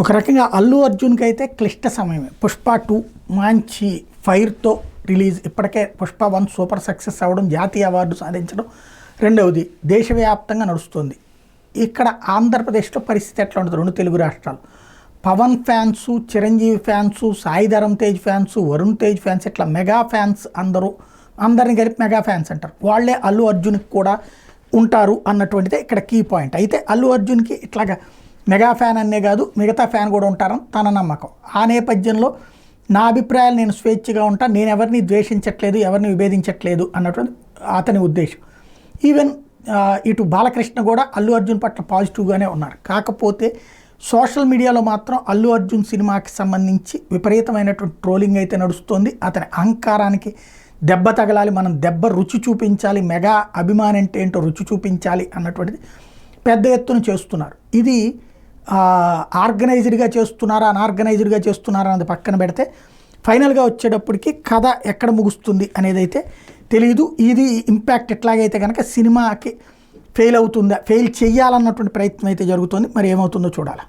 ఒక రకంగా అల్లు అర్జున్కి అయితే క్లిష్ట సమయమే. పుష్ప 2 మంచి ఫైర్తో రిలీజ్. ఇప్పటికే పుష్ప 1 సూపర్ సక్సెస్ అవ్వడం, జాతీయ అవార్డు సాధించడం, రెండవది దేశవ్యాప్తంగా నడుస్తుంది. ఇక్కడ ఆంధ్రప్రదేశ్లో పరిస్థితి ఎట్లా ఉంటుంది? రెండు తెలుగు రాష్ట్రాలు Pavan fans, Chiranjeevi fans, Sai Dharam Tej fans, Varun Tej fans, ఇట్లా మెగా ఫ్యాన్స్ అందరిని కలిపి మెగా ఫ్యాన్స్ అంటారు. వాళ్ళే అల్లు అర్జున్కి కూడా ఉంటారు అన్నటువంటిదే ఇక్కడ కీ పాయింట్. అయితే అల్లు అర్జున్కి ఇట్లాగా మెగా ఫ్యాన్ అనే కాదు, మిగతా ఫ్యాన్ కూడా ఉంటారని తన నమ్మకం. ఆ నేపథ్యంలో నా అభిప్రాయాలు నేను స్వేచ్ఛగా ఉంటాను, నేను ఎవరిని ద్వేషించట్లేదు, ఎవరిని విభేదించట్లేదు అన్నటువంటి అతని ఉద్దేశం. ఈవెన్ ఇటు బాలకృష్ణ కూడా అల్లు అర్జున్ పట్ల పాజిటివ్గానే ఉన్నారు. కాకపోతే సోషల్ మీడియాలో మాత్రం అల్లు అర్జున్ సినిమాకి సంబంధించి విపరీతమైనటువంటి ట్రోలింగ్ అయితే నడుస్తుంది. అతని అహంకారానికి దెబ్బ తగలాలి, మనం దెబ్బ రుచి చూపించాలి, మెగా అభిమానం అంటే ఏంటో రుచి చూపించాలి అన్నటువంటిది పెద్ద ఎత్తున చేస్తున్నారు. ఇది ఆర్గనైజ్డ్గా చేస్తున్నారా, అన్ఆర్గనైజ్డ్గా చేస్తున్నారా అన్నది పక్కన పెడితే ఫైనల్గా వచ్చేటప్పటికి కథ ఎక్కడ ముగుస్తుంది అనేది అయితే తెలియదు. ఇది ఇంపాక్ట్ ఎట్లాగైతే కనుక సినిమాకి ఫెయిల్ అవుతుందా, ఫెయిల్ చేయాలన్నటువంటి ప్రయత్నం అయితే జరుగుతుంది. మరి ఏమవుతుందో చూడాలి.